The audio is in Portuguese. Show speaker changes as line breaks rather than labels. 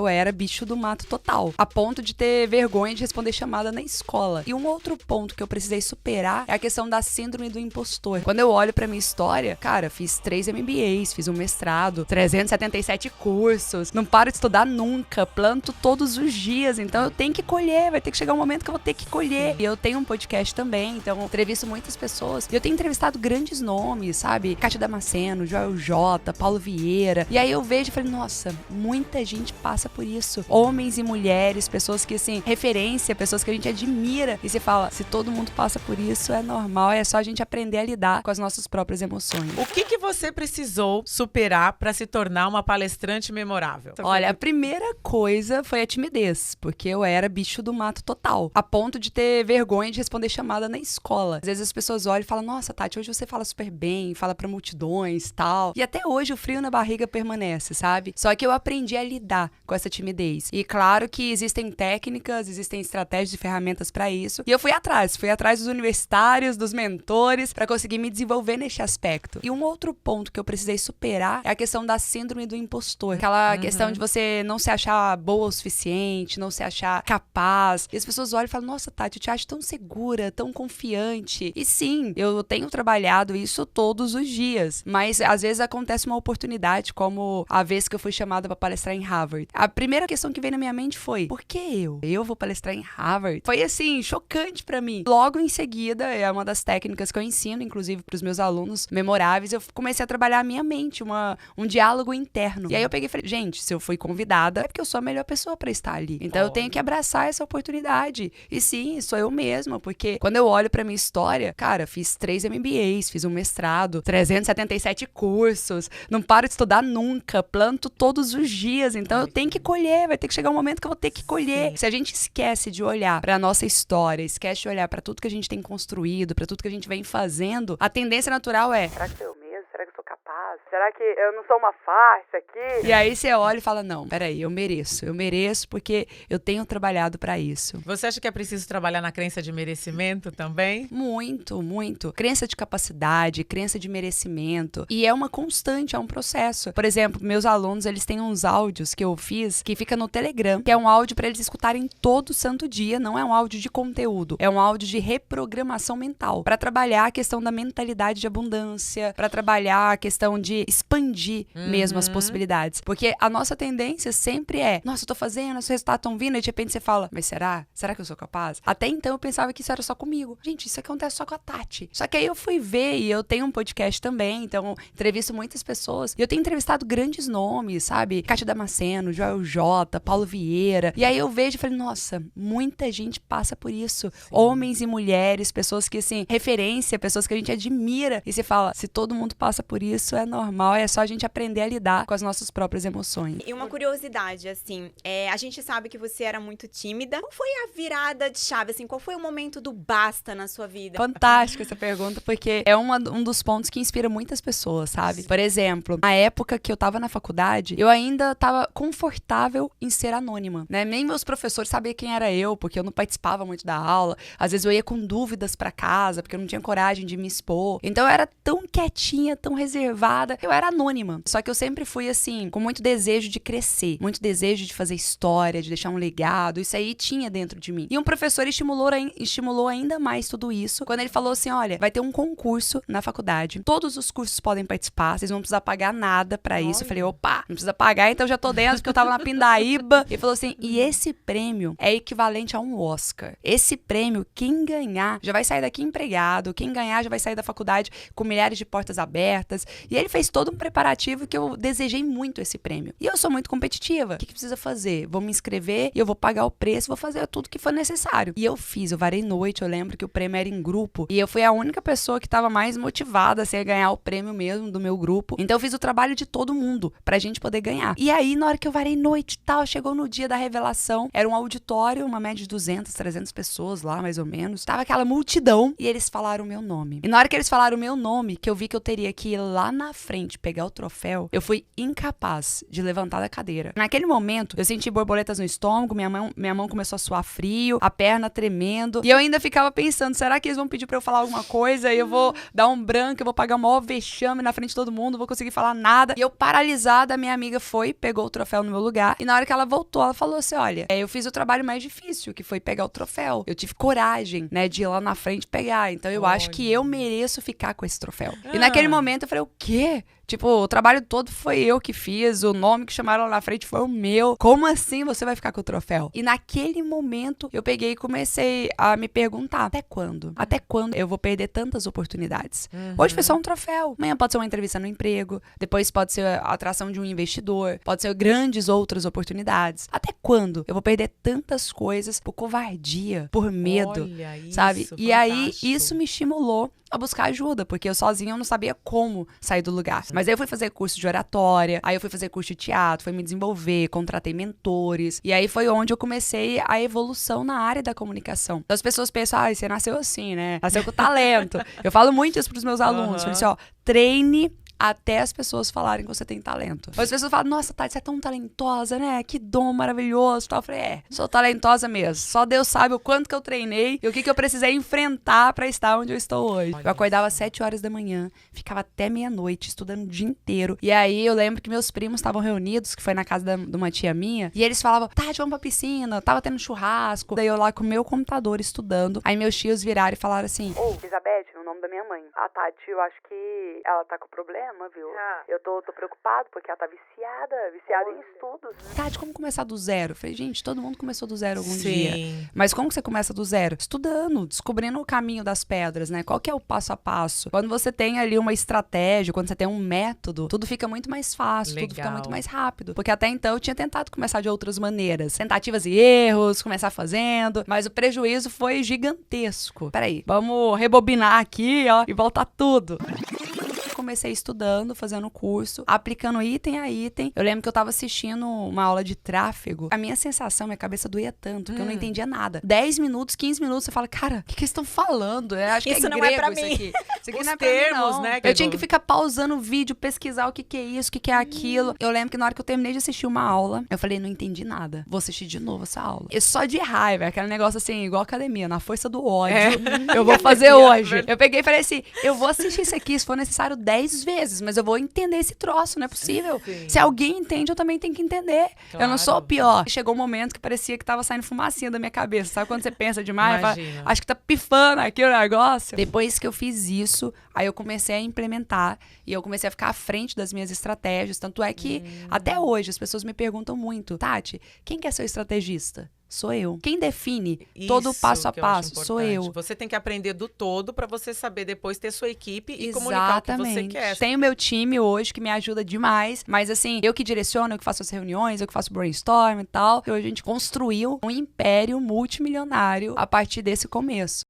eu era bicho do mato total, a ponto de ter vergonha de responder chamada na escola. E um outro ponto que eu precisei superar é a questão da síndrome do impostor. Quando eu olho pra minha história, cara, fiz 3 MBAs, fiz um mestrado, 377 cursos, não paro de estudar nunca, planto todos os dias, então eu tenho que colher, vai ter que chegar um momento que eu vou ter que colher. E eu tenho um podcast também, então eu entrevisto muitas pessoas. E eu tenho entrevistado grandes nomes, sabe? Kátia Damasceno, Joel J, Paulo Vieira. E aí eu vejo e falei, nossa, muita gente passa por isso. Homens e mulheres, pessoas que, assim, referência, pessoas que a gente admira. E você fala, se todo mundo passa por isso, é normal, é só a gente aprender a lidar com as nossas próprias emoções.
O que você precisou superar para se tornar uma palestrante memorável?
Olha, a primeira coisa foi a timidez, porque eu era bicho do mato total, a ponto de ter vergonha de responder chamada na escola. Às vezes as pessoas olham e falam, nossa, Tati, hoje você fala super bem, fala pra multidões e tal. E até hoje o frio na barriga permanece, sabe? Só que eu aprendi a lidar com essa timidez. E claro que existem técnicas, existem estratégias e ferramentas pra isso. E eu fui atrás dos universitários, dos mentores, pra conseguir me desenvolver neste aspecto. E um outro ponto que eu precisei superar é a questão da síndrome do impostor. Aquela questão de você não se achar boa o suficiente, não se achar capaz. E as pessoas olham e falam, nossa, Tati, eu te acho tão segura, tão confiante. E sim, eu tenho trabalhado isso todos os dias. Mas às vezes acontece uma oportunidade, como a vez que eu fui chamada pra palestrar em Harvard. A primeira questão que veio na minha mente foi, por que eu? Eu vou palestrar em Harvard? Foi assim, chocante pra mim. Logo em seguida, é uma das técnicas que eu ensino, inclusive pros meus alunos memoráveis, eu comecei a trabalhar a minha mente, um diálogo interno. E aí eu peguei e falei, gente, se eu fui convidada, é porque eu sou a melhor pessoa pra estar ali. Então eu tenho que abraçar essa oportunidade. E sim, sou eu mesma, porque quando eu olho pra minha história, cara, fiz 3 MBAs, fiz um mestrado, 377 cursos, não paro de estudar nunca, planto todos os dias, então eu tenho que colher, vai ter que chegar um momento que eu vou ter que colher. Sim. Se a gente esquece de olhar pra nossa história, esquece de olhar pra tudo que a gente tem construído, pra tudo que a gente vem fazendo, a tendência natural é, será que sou eu mesmo? Será que eu sou capaz? Será que eu não sou uma farsa aqui? E aí você olha e fala, não, peraí, eu mereço porque eu tenho trabalhado pra isso.
Você acha que é preciso trabalhar na crença de merecimento também?
Muito, muito. Crença de capacidade, crença de merecimento. E é uma constante, é um processo. Por exemplo, meus alunos, eles têm uns áudios que eu fiz, que fica no Telegram, que é um áudio pra eles escutarem todo santo dia, não é um áudio de conteúdo, é um áudio de reprogramação mental, pra trabalhar a questão da mentalidade de abundância, pra trabalhar a questão de expandir mesmo as possibilidades. Porque a nossa tendência sempre é, nossa, eu tô fazendo, os resultados estão vindo, e de repente você fala, mas será? Será que eu sou capaz? Até então eu pensava que isso era só comigo. Gente, isso acontece só com a Tati. Só que aí eu fui ver, e eu tenho um podcast também, então entrevisto muitas pessoas, e eu tenho entrevistado grandes nomes, sabe? Kátia Damasceno, Joel J, Paulo Vieira. E aí eu vejo e falei, nossa, muita gente passa por isso. Sim. Homens e mulheres, pessoas que, assim, referência, pessoas que a gente admira. E você fala, se todo mundo passa por isso, é normal, é só a gente aprender a lidar com as nossas próprias emoções.
E uma curiosidade, assim, a gente sabe que você era muito tímida. Qual foi a virada de chave, assim, qual foi o momento do basta na sua vida?
Fantástica essa pergunta, porque é um dos pontos que inspira muitas pessoas, sabe? Sim. Por exemplo, na época que eu tava na faculdade, eu ainda tava confortável em ser anônima, né? Nem meus professores sabiam quem era eu, porque eu não participava muito da aula. Às vezes eu ia com dúvidas pra casa, porque eu não tinha coragem de me expor. Então eu era tão quietinha, tão reservada, eu era anônima. Só que eu sempre fui, assim, com muito desejo de crescer, muito desejo de fazer história, de deixar um legado, isso aí tinha dentro de mim. E um professor estimulou ainda mais tudo isso, quando ele falou assim, olha, vai ter um concurso na faculdade, todos os cursos podem participar, vocês não precisam pagar nada pra isso. Eu falei, opa, não precisa pagar, então já tô dentro, porque eu tava na pindaíba. Ele falou assim, e esse prêmio é equivalente a um Oscar. Esse prêmio, quem ganhar, já vai sair daqui empregado, quem ganhar já vai sair da faculdade com milhares de portas abertas. E ele fez todo um preparativo que eu desejei muito esse prêmio. E eu sou muito competitiva. O que precisa fazer? Vou me inscrever e eu vou pagar o preço, vou fazer tudo que for necessário. E eu fiz, eu varei noite, eu lembro que o prêmio era em grupo. E eu fui a única pessoa que tava mais motivada assim, a ganhar o prêmio mesmo do meu grupo. Então eu fiz o trabalho de todo mundo pra gente poder ganhar. E aí, na hora que eu varei noite e tal, chegou no dia da revelação, era um auditório, uma média de 200, 300 pessoas lá, mais ou menos. Tava aquela multidão e eles falaram o meu nome. E na hora que eles falaram o meu nome, que eu vi que eu teria que ir lá na na frente pegar o troféu, eu fui incapaz de levantar da cadeira. Naquele momento, eu senti borboletas no estômago, minha mão começou a suar frio, a perna tremendo, e eu ainda ficava pensando, será que eles vão pedir pra eu falar alguma coisa e eu vou dar um branco, eu vou pagar o maior vexame na frente de todo mundo, não vou conseguir falar nada. E eu, paralisada, minha amiga foi, pegou o troféu no meu lugar, e na hora que ela voltou, ela falou assim, olha, eu fiz o trabalho mais difícil, que foi pegar o troféu. Eu tive coragem, né, de ir lá na frente pegar, então eu acho que eu mereço ficar com esse troféu. E naquele momento eu falei, o quê? Tipo, o trabalho todo foi eu que fiz, o nome que chamaram lá na frente foi o meu. Como assim você vai ficar com o troféu? E naquele momento, eu peguei e comecei a me perguntar, até quando? Até quando eu vou perder tantas oportunidades? Hoje foi só um troféu. Amanhã pode ser uma entrevista no emprego, depois pode ser a atração de um investidor, pode ser grandes outras oportunidades. Até quando eu vou perder tantas coisas por covardia, por medo,
Olha isso,
sabe? E aí,
fantástico.
isso me estimulou a buscar ajuda, porque eu sozinha eu não sabia como sair do lugar. Mas aí eu fui fazer curso de oratória, aí eu fui fazer curso de teatro, fui me desenvolver, contratei mentores, e aí foi onde eu comecei a evolução na área da comunicação. Então as pessoas pensam, você nasceu assim, né? Nasceu com talento. Eu falo muito isso pros meus alunos, falei assim, treine até as pessoas falarem que você tem talento. As pessoas falam, nossa, Tati, você é tão talentosa, né? Que dom maravilhoso. Eu falei, sou talentosa mesmo. Só Deus sabe o quanto que eu treinei e o que eu precisei enfrentar pra estar onde eu estou hoje. Eu acordava às 7 horas da manhã, ficava até meia-noite, estudando o dia inteiro. E aí eu lembro que meus primos estavam reunidos, que foi na casa de uma tia minha, e eles falavam, Tati, vamos pra piscina, tava tendo churrasco. Daí eu lá com o meu computador estudando. Aí meus tios viraram e falaram assim, Elizabeth, no nome da minha mãe, a Tati, eu acho que ela tá com problema, viu? Eu tô preocupado porque ela tá viciada em estudos. Tati, como começar do zero? Eu falei, gente, todo mundo começou do zero algum dia. Mas como que você começa do zero? Estudando, descobrindo o caminho das pedras, né? Qual que é o passo a passo? Quando você tem ali uma estratégia, quando você tem um método, tudo fica muito mais fácil, tudo fica muito mais rápido. Porque até então eu tinha tentado começar de outras maneiras. Tentativas e erros, começar fazendo, mas o prejuízo foi gigantesco. Peraí, vamos rebobinar aqui, ó, e voltar tudo. Comecei estudando, fazendo curso, aplicando item a item. Eu lembro que eu tava assistindo uma aula de tráfego. A minha sensação, minha cabeça doía tanto, que eu não entendia nada. 10 minutos, 15 minutos, você fala, cara, o que eles estão falando? Eu acho que
isso
é
não
grego,
é pra
isso
mim.
aqui. Isso aqui
Os
não é
termos,
pra mim, não.
né?
Eu tinha que ficar pausando o vídeo, pesquisar o que é isso, o que é aquilo. Eu lembro que na hora que eu terminei de assistir uma aula, eu falei, não entendi nada. Vou assistir de novo essa aula. E só de raiva, aquele negócio assim, igual academia, na força do ódio. Eu vou fazer hoje. Eu peguei e falei assim, eu vou assistir isso aqui, se for necessário 10 vezes, mas eu vou entender esse troço, não é possível. Se alguém entende, eu também tenho que entender. Eu não sou o pior. Chegou um momento que parecia que tava saindo fumacinha da minha cabeça. Sabe quando você pensa demais? Fala, acho que tá pifando aqui o negócio. Depois que eu fiz isso, aí eu comecei a implementar e eu comecei a ficar à frente das minhas estratégias. Tanto é que até hoje as pessoas me perguntam muito, Tati, quem que é seu estrategista? Sou eu. Quem define todo o passo a passo? Sou eu.
Você tem que aprender do todo para você saber depois ter sua equipe e comunicar o que você quer.
Tenho meu time hoje que me ajuda demais, mas assim, eu que direciono, eu que faço as reuniões, eu que faço brainstorm e tal. Hoje a gente construiu um império multimilionário a partir desse começo.